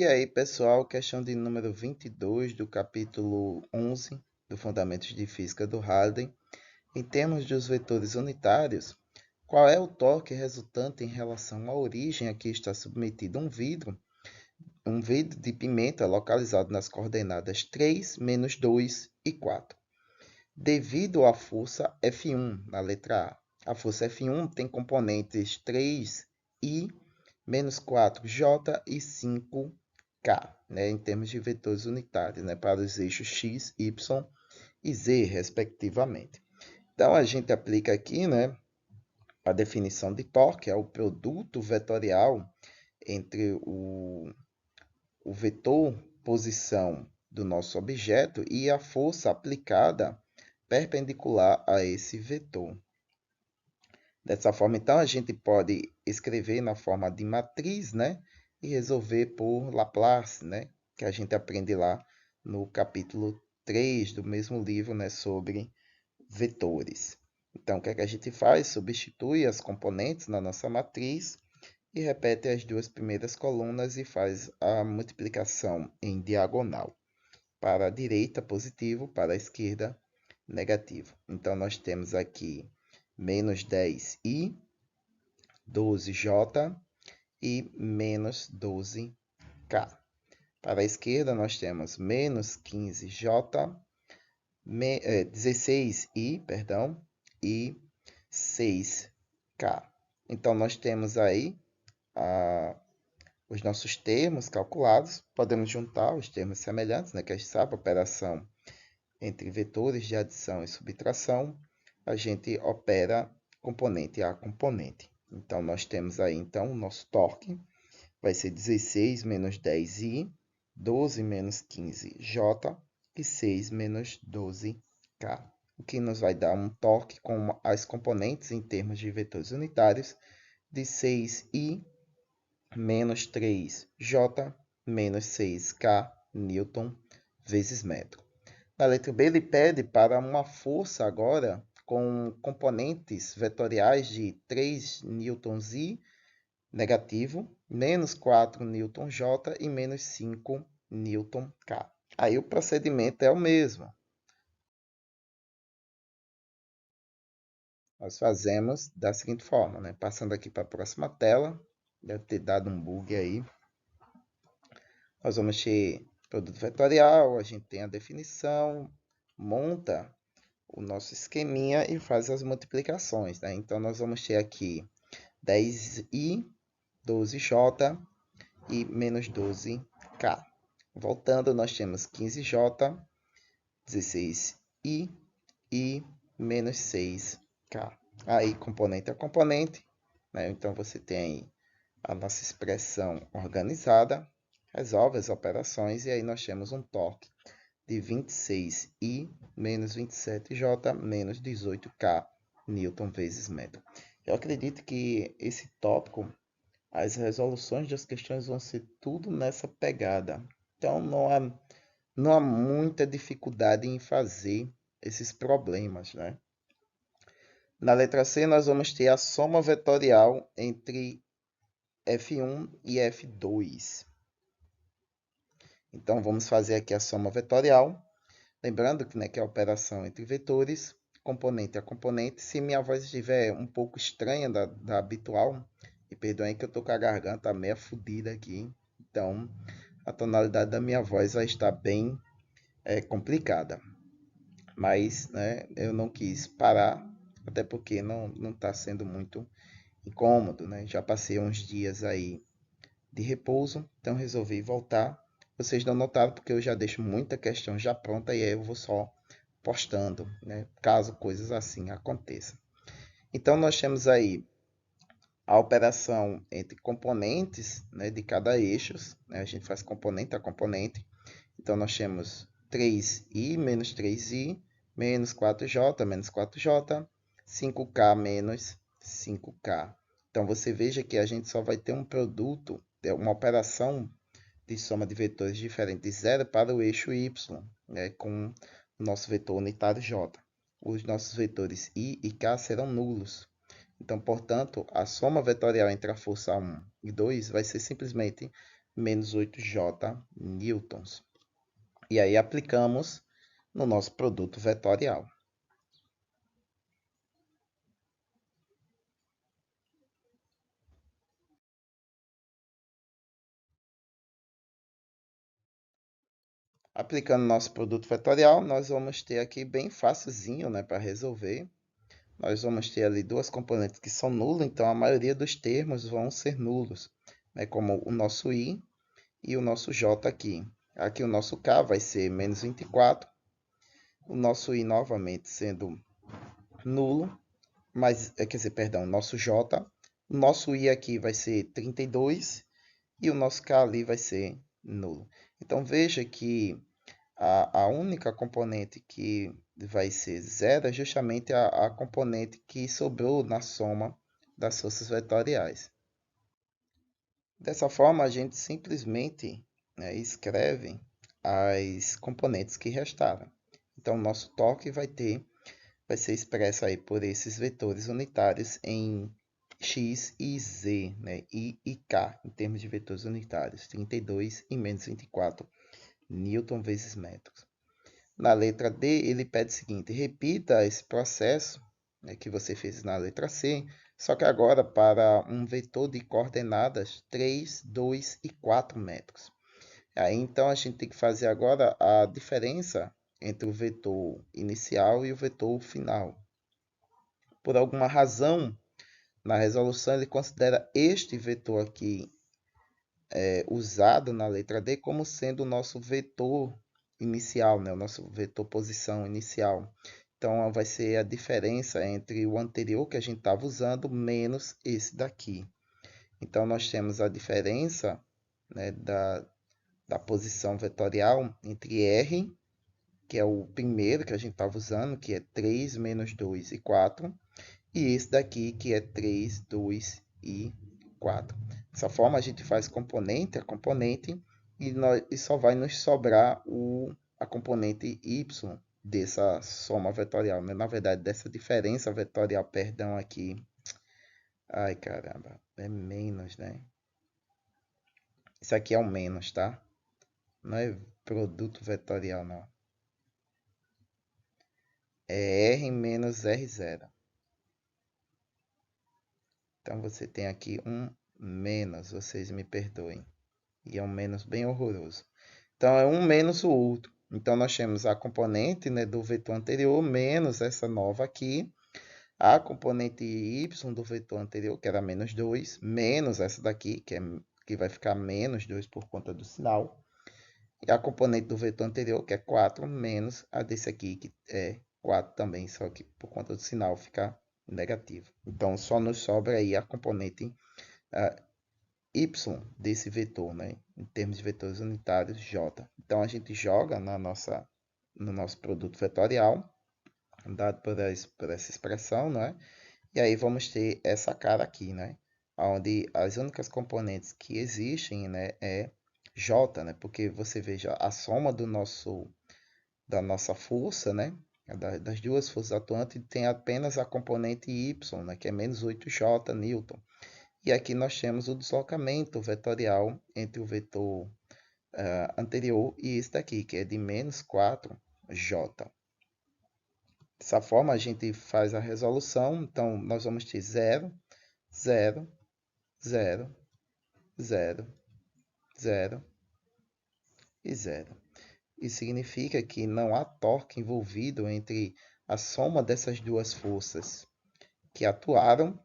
E aí, pessoal, questão de número 22 do capítulo 11 do Fundamentos de Física do Halliday. Em termos dos vetores unitários, qual é o torque resultante em relação à origem a que está submetido um vidro de pimenta localizado nas coordenadas 3, -2 e 4? Devido à força F1, na letra A. A força F1 tem componentes 3i, -4j e 5k, né, em termos de vetores unitários, né, para os eixos x, y e z, respectivamente. Então, a gente aplica aqui, né, a definição de torque, é o produto vetorial entre o vetor posição do nosso objeto e a força aplicada perpendicular a esse vetor. Dessa forma, então, a gente pode escrever na forma de matriz, né? E resolver por Laplace, né? Que a gente aprende lá no capítulo 3 do mesmo livro, né? Sobre vetores. Então, o que é que a gente faz? Substitui as componentes na nossa matriz e repete as duas primeiras colunas e faz a multiplicação em diagonal. Para a direita, positivo, para a esquerda, negativo. Então, nós temos aqui menos 10i, 12j e menos 12k. Para a esquerda, nós temos menos 15j, 16i, perdão, e 6k. Então, nós temos aí os nossos termos calculados. Podemos juntar os termos semelhantes, né, que a gente sabe, operação entre vetores de adição e subtração. A gente opera componente a componente. Então, nós temos aí, então, o nosso torque vai ser 16 menos 10i, 12 menos 15j e 6 menos 12k. O que nos vai dar um torque com as componentes em termos de vetores unitários de 6i menos 3j menos 6k newton vezes metro. Na letra B, ele pede para uma força agora com componentes vetoriais de 3 newtons-i negativo, menos 4 newton-j e menos 5 newton-k. Aí o procedimento é o mesmo. Nós fazemos da seguinte forma, né? Passando aqui para a próxima tela, deve ter dado um bug aí. Nós vamos ter produto vetorial, a gente tem a definição, monta o nosso esqueminha e faz as multiplicações, né? Então, nós vamos ter aqui 10i, 12j e menos 12k. Voltando, nós temos 15j, 16i e menos 6k. Aí, componente a componente, né? Então, você tem a nossa expressão organizada, resolve as operações e aí nós temos um torque de 26i menos 27j menos 18k newton vezes metro. Eu acredito que esse tópico, as resoluções das questões vão ser tudo nessa pegada. Então não há muita dificuldade em fazer esses problemas, né? Na letra C, nós vamos ter a soma vetorial entre F1 e F2. Então, vamos fazer aqui a soma vetorial. Lembrando que, né, que é a operação entre vetores, componente a componente. Se minha voz estiver um pouco estranha da habitual, me perdoem que eu estou com a garganta meio fodida aqui. Então, a tonalidade da minha voz vai estar bem complicada. Mas, né, eu não quis parar, até porque não está sendo muito incômodo, né? Já passei uns dias aí de repouso, então resolvi voltar. Vocês não notaram porque eu já deixo muita questão já pronta e aí eu vou só postando, né? Caso coisas assim aconteçam. Então nós temos aí a operação entre componentes, né, de cada eixo, né? A gente faz componente a componente. Então nós temos 3i menos 3i menos 4j menos 4j, 5k menos 5k. Então você veja que a gente só vai ter um produto, uma operação de soma de vetores diferente de zero para o eixo y, né, com o nosso vetor unitário j. Os nossos vetores i e k serão nulos. Então, portanto, a soma vetorial entre a força 1 e 2 vai ser simplesmente menos 8J newtons. E aí aplicamos no nosso produto vetorial. Aplicando nosso produto vetorial, nós vamos ter aqui bem facilzinho, né, para resolver. Nós vamos ter ali duas componentes que são nulas, então a maioria dos termos vão ser nulos, né, como o nosso i e o nosso j aqui. Aqui o nosso k vai ser menos 24, o nosso i novamente sendo nulo, mas, quer dizer, perdão, nosso j, o nosso i aqui vai ser 32 e o nosso k ali vai ser nulo. Então veja que a única componente que vai ser zero é justamente a componente que sobrou na soma das forças vetoriais. Dessa forma, a gente simplesmente, né, escreve as componentes que restaram. Então, nosso torque vai ser expresso aí por esses vetores unitários em x e z, né, i e k, em termos de vetores unitários, 32 e menos 24 newton vezes metros. Na letra D, ele pede o seguinte: repita esse processo, né, que você fez na letra C, só que agora para um vetor de coordenadas 3, 2 e 4 metros. Aí, então, a gente tem que fazer agora a diferença entre o vetor inicial e o vetor final. Por alguma razão, na resolução, ele considera este vetor aqui usado na letra D como sendo o nosso vetor inicial, né? O nosso vetor posição inicial. Então, vai ser a diferença entre o anterior que a gente estava usando menos esse daqui. Então, nós temos a diferença, né, da posição vetorial entre R, que é o primeiro que a gente estava usando, que é 3 menos 2 e 4, e esse daqui, que é 3, 2 e 4. Dessa forma, a gente faz componente a componente e só vai nos sobrar a componente y dessa soma vetorial, né? Na verdade, dessa diferença vetorial, perdão, aqui. Ai, caramba, é menos, né? Isso aqui é o menos, tá? Não é produto vetorial, não. É R menos R0. Então, você tem aqui um menos, vocês me perdoem. E é um menos bem horroroso. Então, é um menos o outro. Então, nós temos a componente, né, do vetor anterior menos essa nova aqui. A componente y do vetor anterior, que era menos 2, menos essa daqui, que vai ficar menos 2 por conta do sinal. E a componente do vetor anterior, que é 4, menos a desse aqui, que é 4 também, só que por conta do sinal fica negativo. Então, só nos sobra aí a componente y desse vetor, né? Em termos de vetores unitários, j. Então, a gente joga no nosso produto vetorial, dado por essa expressão, né? E aí vamos ter essa cara aqui, né? Onde as únicas componentes que existem, né, é j, né? Porque você veja a soma da nossa força, né? Das duas forças atuantes tem apenas a componente y, né? Que é menos 8j newton. E aqui nós temos o deslocamento vetorial entre o vetor anterior e esse daqui, que é de menos 4j. Dessa forma, a gente faz a resolução. Então, nós vamos ter 0, 0, 0, 0, 0 e 0. Isso significa que não há torque envolvido entre a soma dessas duas forças que atuaram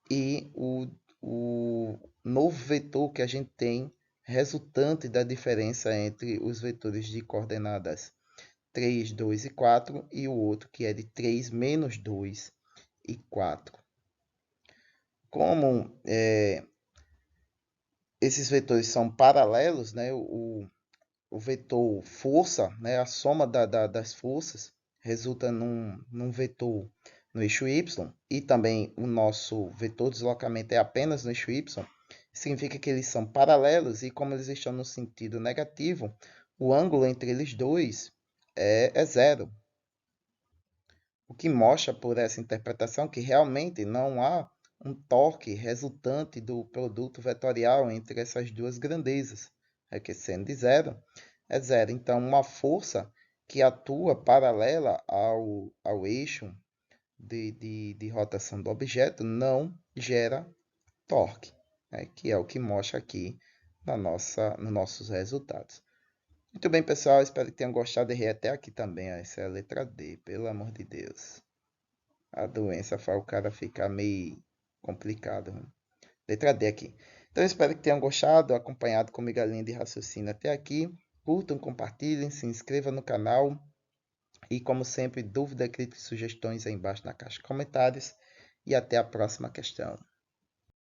e o novo vetor que a gente tem resultante da diferença entre os vetores de coordenadas 3, 2 e 4 e o outro que é de 3 menos 2 e 4. Como esses vetores são paralelos, né, o vetor força, né, a soma das forças, resulta num vetor no eixo y, e também o nosso vetor de deslocamento é apenas no eixo y, significa que eles são paralelos, e como eles estão no sentido negativo, o ângulo entre eles dois é zero. O que mostra por essa interpretação que realmente não há um torque resultante do produto vetorial entre essas duas grandezas, aquecendo de zero, é zero. Então, uma força que atua paralela ao eixo de rotação do objeto não gera torque, né? Que é o que mostra aqui nos nossos resultados. Muito bem, pessoal, espero que tenham gostado. Errei até aqui também, essa é a letra D, pelo amor de Deus. A doença faz o cara ficar meio complicado, né? Letra D aqui. Então, espero que tenham gostado, acompanhado comigo a linha de raciocínio até aqui. Curtam, compartilhem, se inscrevam no canal. E, como sempre, dúvida, críticas e sugestões aí embaixo na caixa de comentários. E até a próxima questão.